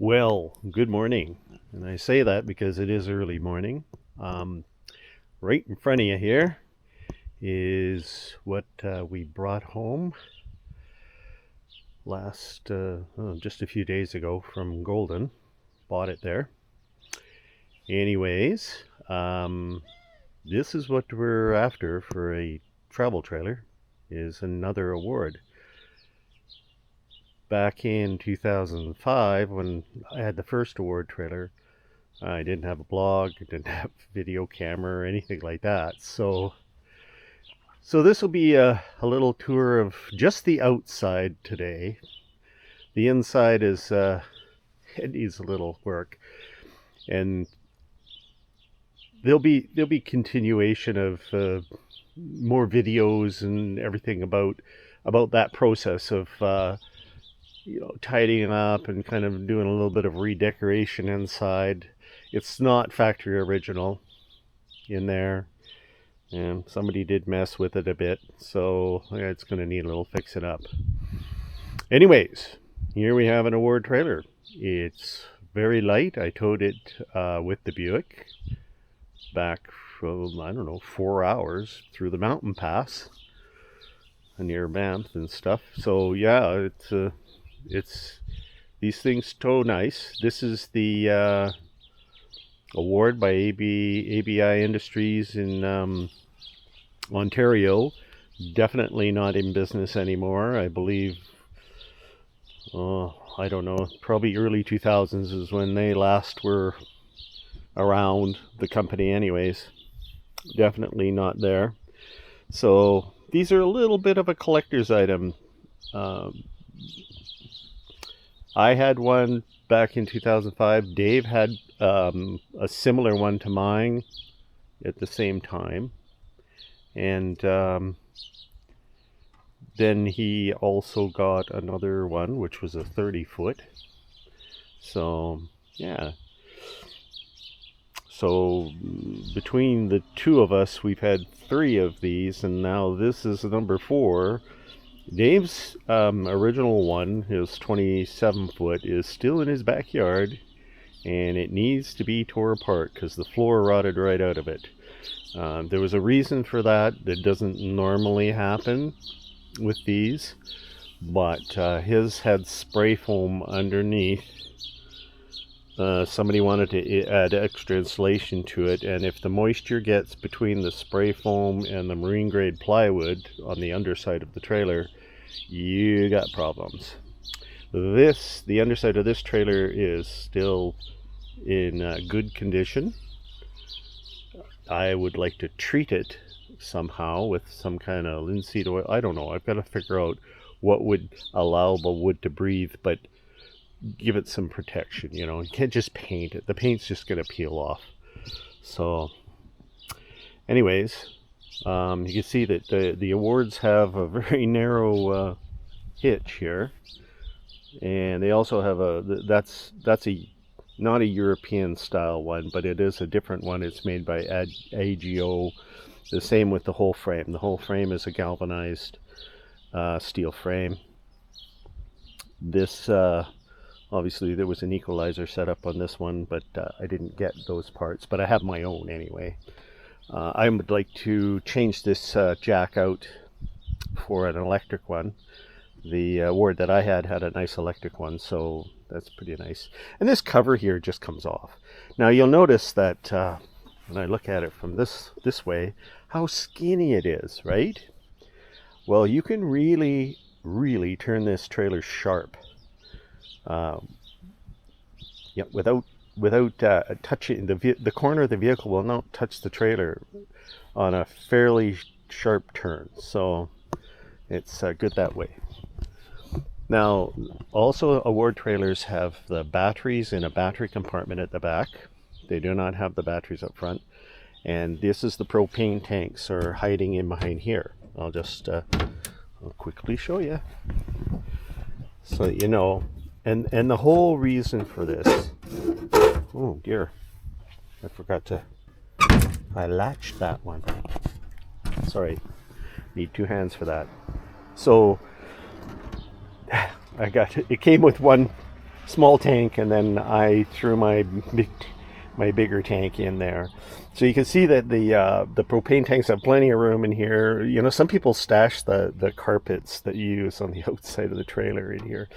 Well, good morning. And I say that because it is early morning. Um, right in front of you here is what we brought home just a few days ago from Golden. Bought it there. Anyways, this is what we're after for a travel trailer, is another award. Back in 2005, when I had the first award trailer, I didn't have a blog, I didn't have video camera or anything like that. So this will be a little tour of just the outside today. The inside is it needs a little work, and there'll be continuation of more videos and everything about that process of tidying up and kind of doing a little bit of redecoration inside. It's not factory original in there, and somebody did mess with it a bit, so yeah, it's going to need a little fixing up. Anyways, here we have an award trailer. It's very light. I towed it with the Buick back from, I don't know, 4 hours through the mountain pass near Banff and stuff. So yeah, it's these things tow nice. This is the award by ABI Industries in Ontario. Definitely not in business anymore. I believe, I don't know, probably early 2000s is when they last were around, the company anyways. Definitely not there. So these are a little bit of a collector's item. I had one back in 2005. Dave had a similar one to mine at the same time. And then he also got another one, which was a 30-foot. So, yeah. So, between the two of us, we've had 3 of these, and now this is number 4. Dave's original one, his 27-foot, is still in his backyard, and it needs to be tore apart because the floor rotted right out of it. There was a reason for that doesn't normally happen with these, but his had spray foam underneath. Somebody wanted to add extra insulation to it, and if the moisture gets between the spray foam and the marine grade plywood on the underside of the trailer, you got problems. The underside of this trailer is still in good condition. I would like to treat it somehow with some kind of linseed oil. I don't know. I've got to figure out what would allow the wood to breathe, but give it some protection. You can't just paint it. The paint's just going to peel off. So anyways, you can see that the awards have a very narrow hitch here, and they also have that's not a European style one, but it is a different one. It's made by AGO. The same with the whole frame. The whole frame is a galvanized steel frame. This obviously there was an equalizer set up on this one, but I didn't get those parts, but I have my own anyway. I would like to change this jack out for an electric one. The award that I had a nice electric one, so that's pretty nice. And this cover here just comes off. Now you'll notice that when I look at it from this way, how skinny it is, right? Well, you can really turn this trailer sharp. Without touching the corner of the vehicle will not touch the trailer on a fairly sharp turn. So it's good that way. Now, also award trailers have the batteries in a battery compartment at the back. They do not have the batteries up front. And this is the propane tanks are hiding in behind here. I'll just I'll quickly show you so that you know. And the whole reason for this, oh dear, I latched that one. Sorry, need 2 hands for that. So it came with one small tank, and then I threw my bigger tank in there. So you can see that the propane tanks have plenty of room in here. You know, some people stash the carpets that you use on the outside of the trailer in here.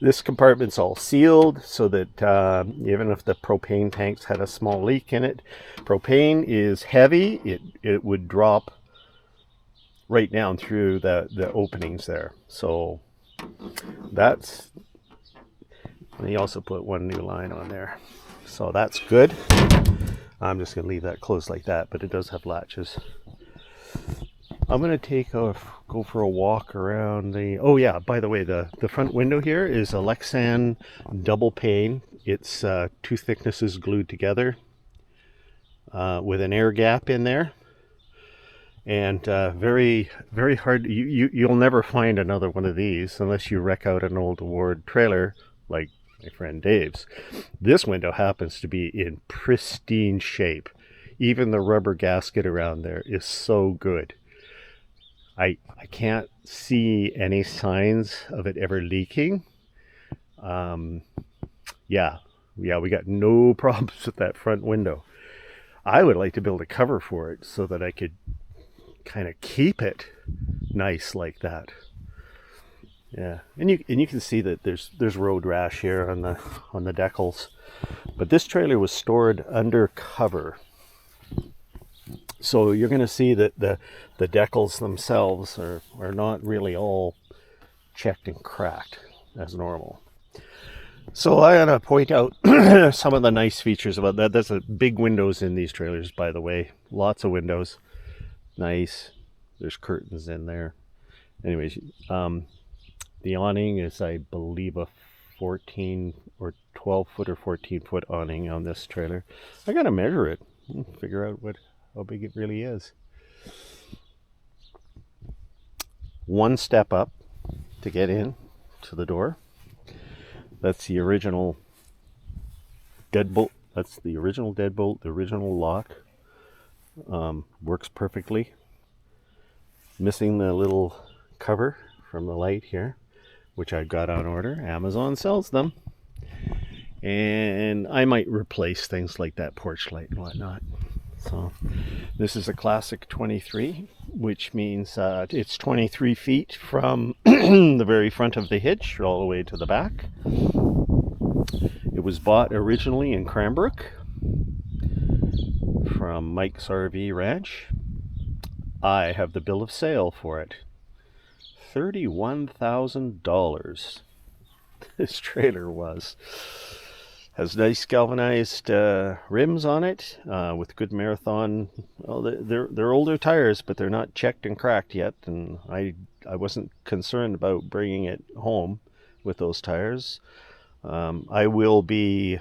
This compartment's all sealed so that even if the propane tanks had a small leak in it, propane is heavy. It would drop right down through the openings there. So that's, and he also put one new line on there. So that's good. I'm just going to leave that closed like that, but it does have latches. I'm going to go for a walk around the, oh yeah, by the way, the front window here is a Lexan double pane. It's two thicknesses glued together with an air gap in there. And very, very hard. You'll never find another one of these unless you wreck out an old Award trailer like my friend Dave's. This window happens to be in pristine shape. Even the rubber gasket around there is so good. I can't see any signs of it ever leaking. Yeah, we got no problems with that front window. I would like to build a cover for it so that I could kind of keep it nice like that. Yeah, and you can see that there's road rash here on the decals, but this trailer was stored under cover, so you're going to see that the decals themselves are not really all checked and cracked as normal. So I want to point out some of the nice features about that. There's big windows in these trailers, by the way, lots of windows. Nice. There's curtains in there. Anyways, the awning is, I believe, a 14 or 12 foot or 14 foot awning on this trailer. I gotta measure it and figure out how big it really is. One step up to get in to the door. That's the original deadbolt. That's the original deadbolt, the original lock. Works perfectly. Missing the little cover from the light here, which I got on order. Amazon sells them. And I might replace things like that porch light and whatnot. So this is a classic 23, which means it's 23 feet from the very front of the hitch all the way to the back. It was bought originally in Cranbrook from Mike's RV Ranch. I have the bill of sale for it. $31,000 this trailer was. Has nice galvanized rims on it with good Marathon. Well, they're older tires, but they're not checked and cracked yet, and I wasn't concerned about bringing it home with those tires. I will be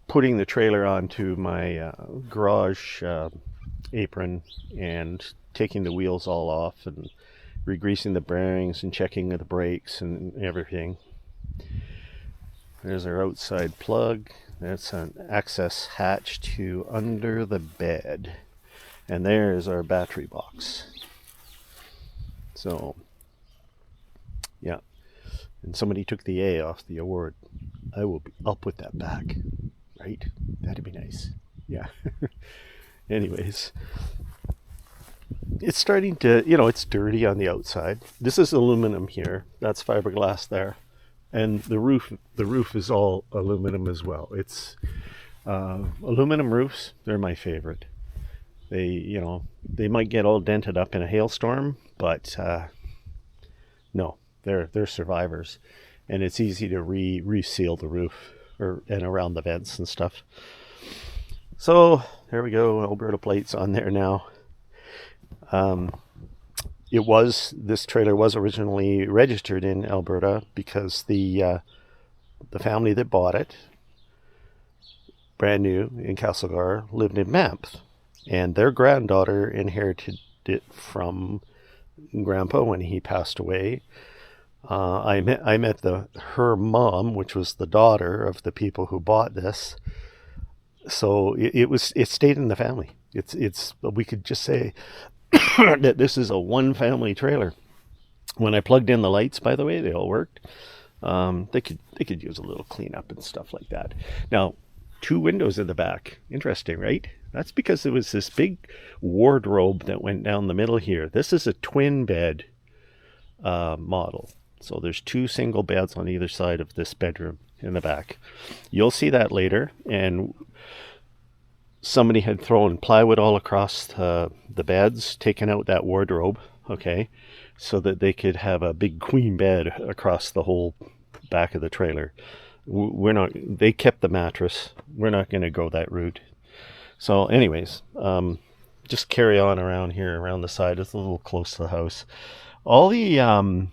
putting the trailer onto my garage apron and taking the wheels all off and re-greasing the bearings and checking the brakes and everything. There's our outside plug. That's an access hatch to under the bed. And there's our battery box. So, yeah. And somebody took the A off the Award. I'll put that back. Right? That'd be nice. Yeah. Anyways. It's starting to, it's dirty on the outside. This is aluminum here. That's fiberglass there. And the roof is all aluminum as well. It's aluminum roofs. They're my favorite. They might get all dented up in a hailstorm, but no, they're survivors, and it's easy to reseal the roof and around the vents and stuff. So there we go. Alberta plates on there now. This trailer was originally registered in Alberta because the family that bought it, brand new in Castlegar, lived in Banff, and their granddaughter inherited it from Grandpa when he passed away. I met her mom, which was the daughter of the people who bought this. So it stayed in the family. We could just say that this is a one family trailer. When I plugged in the lights, by the way, they all worked. They could use a little cleanup and stuff like that. Now, 2 windows in the back. Interesting, right? That's because there was this big wardrobe that went down the middle here. This is a twin bed model. So there's 2 single beds on either side of this bedroom in the back. You'll see that later. And somebody had thrown plywood all across the beds, taken out that wardrobe, okay, so that they could have a big queen bed across the whole back of the trailer. They kept the mattress. We're not going to go that route. So anyways, just carry on around here, around the side. It's a little close to the house. All the, I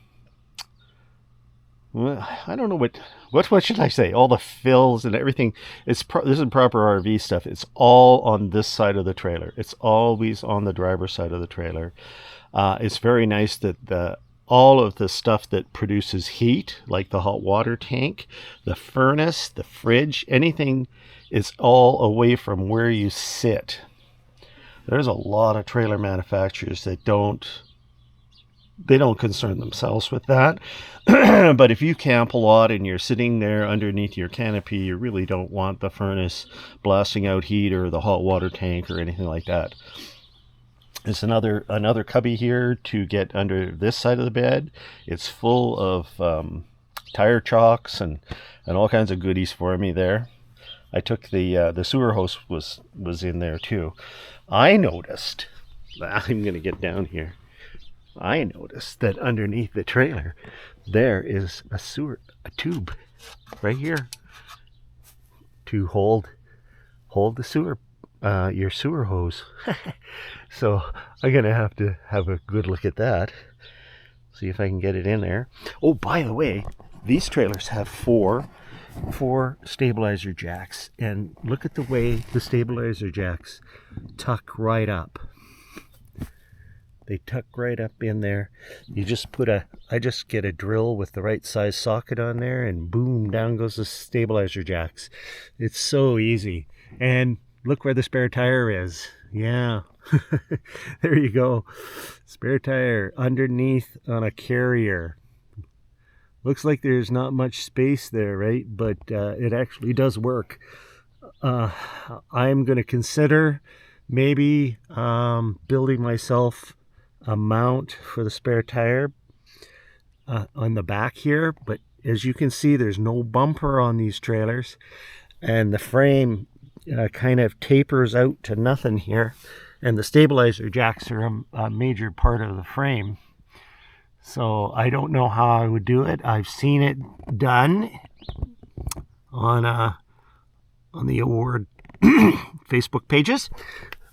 don't know what should I say? All the fills and everything. This is proper RV stuff. It's all on this side of the trailer. It's always on the driver's side of the trailer. It's very nice that all of the stuff that produces heat, like the hot water tank, the furnace, the fridge, anything is all away from where you sit. There's a lot of trailer manufacturers that don't concern themselves with that. But if you camp a lot and you're sitting there underneath your canopy, you really don't want the furnace blasting out heat or the hot water tank or anything like that. There's another cubby here to get under this side of the bed. It's full of tire chocks and all kinds of goodies for me there. I took the sewer hose was in there too. I noticed, I'm going to get down here. I noticed that underneath the trailer there is a tube right here to hold the sewer, your sewer hose. So I'm gonna have to have a good look at that, see if I can get it in there. Oh, by the way, these trailers have four stabilizer jacks, and look at the way the stabilizer jacks tuck right up. They tuck right up in there. You just I just get a drill with the right size socket on there, and boom, down goes the stabilizer jacks. It's so easy. And look where the spare tire is. Yeah. There you go. Spare tire underneath on a carrier. Looks like there's not much space there, right? But it actually does work. I'm going to consider maybe building myself a mount for the spare tire on the back here. But as you can see, there's no bumper on these trailers, and the frame kind of tapers out to nothing here, and the stabilizer jacks are a major part of the frame. So I don't know how I would do it. I've seen it done on the award Facebook pages,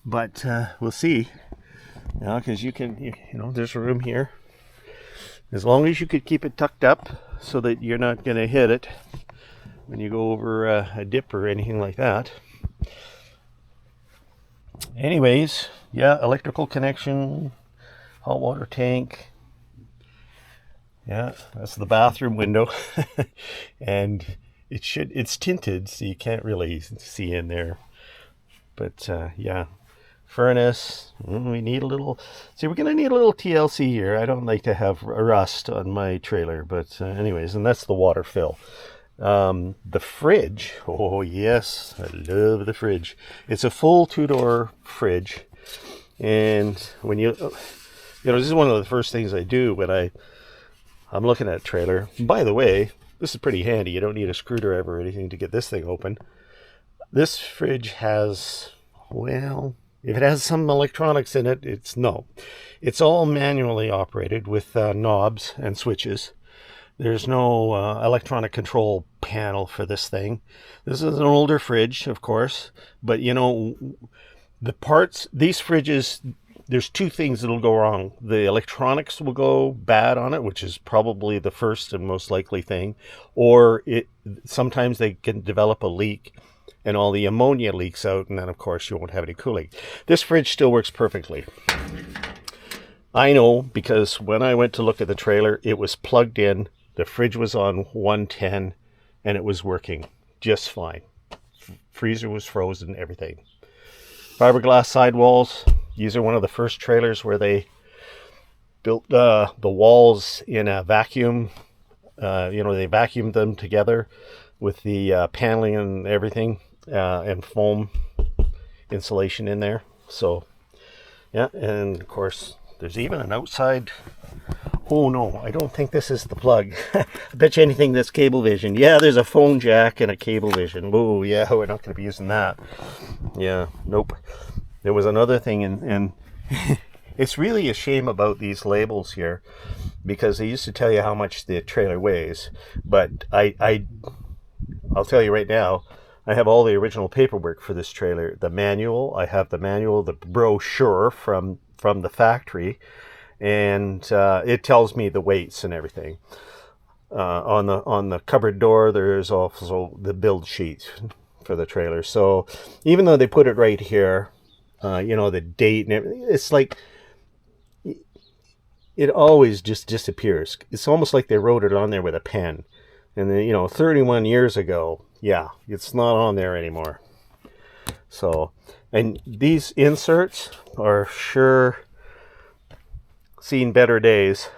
but we'll see. Because you can, there's room here. As long as you could keep it tucked up so that you're not going to hit it when you go over a dip or anything like that. Anyways, yeah, electrical connection, hot water tank. Yeah, that's the bathroom window. And it's tinted, so you can't really see in there. But yeah, furnace. We need we're going to need a little TLC here. I don't like to have rust on my trailer, but anyways, and that's the water fill. The fridge, oh yes, I love the fridge. It's a full 2-door fridge, and when this is one of the first things I do when I'm looking at a trailer. By the way, this is pretty handy. You don't need a screwdriver or anything to get this thing open. This fridge has, well, if it has some electronics in it, it's all manually operated with knobs and switches. There's no electronic control panel for this thing. This is an older fridge, of course, but the parts, these fridges, there's 2 things that'll go wrong. The electronics will go bad on it, which is probably the first and most likely thing, or sometimes they can develop a leak and all the ammonia leaks out, and then of course you won't have any cooling. This fridge still works perfectly. I know, because when I went to look at the trailer, it was plugged in. The fridge was on 110 and it was working just fine. Freezer was frozen, everything. Fiberglass sidewalls. These are one of the first trailers where they built the walls in a vacuum They vacuumed them together with the paneling and everything, and foam insulation in there. So yeah, and of course there's even an outside. Oh no, I don't think this is the plug. I bet you anything that's Cablevision. Yeah, there's a phone jack and a Cablevision. Oh yeah, we're not going to be using that. Yeah, nope. There was another thing, and it's really a shame about these labels here, because they used to tell you how much the trailer weighs, but I'll tell you right now, I have all the original paperwork for this trailer. The manual, I have the manual, the brochure from the factory, and it tells me the weights and everything. On the cupboard door, there's also the build sheet for the trailer. So even though they put it right here, the date and everything, it's like it always just disappears. It's almost like they wrote it on there with a pen. And then, 31 years ago, yeah, it's not on there anymore. So, and these inserts are sure seen better days.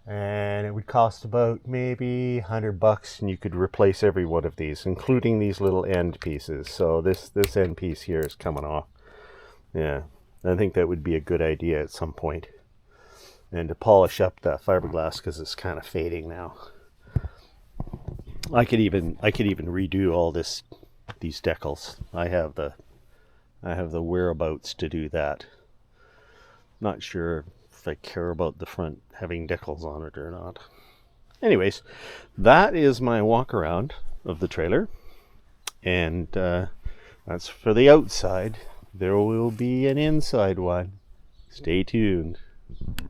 And it would cost about maybe $100, and you could replace every one of these, including these little end pieces. So this end piece here is coming off. Yeah, I think that would be a good idea at some point. And to polish up the fiberglass, because it's kind of fading now. I could even redo all these decals. I have the whereabouts to do that. Not sure if I care about the front having decals on it or not. Anyways, that is my walk around of the trailer, and that's for the outside. There will be an inside one. Stay tuned.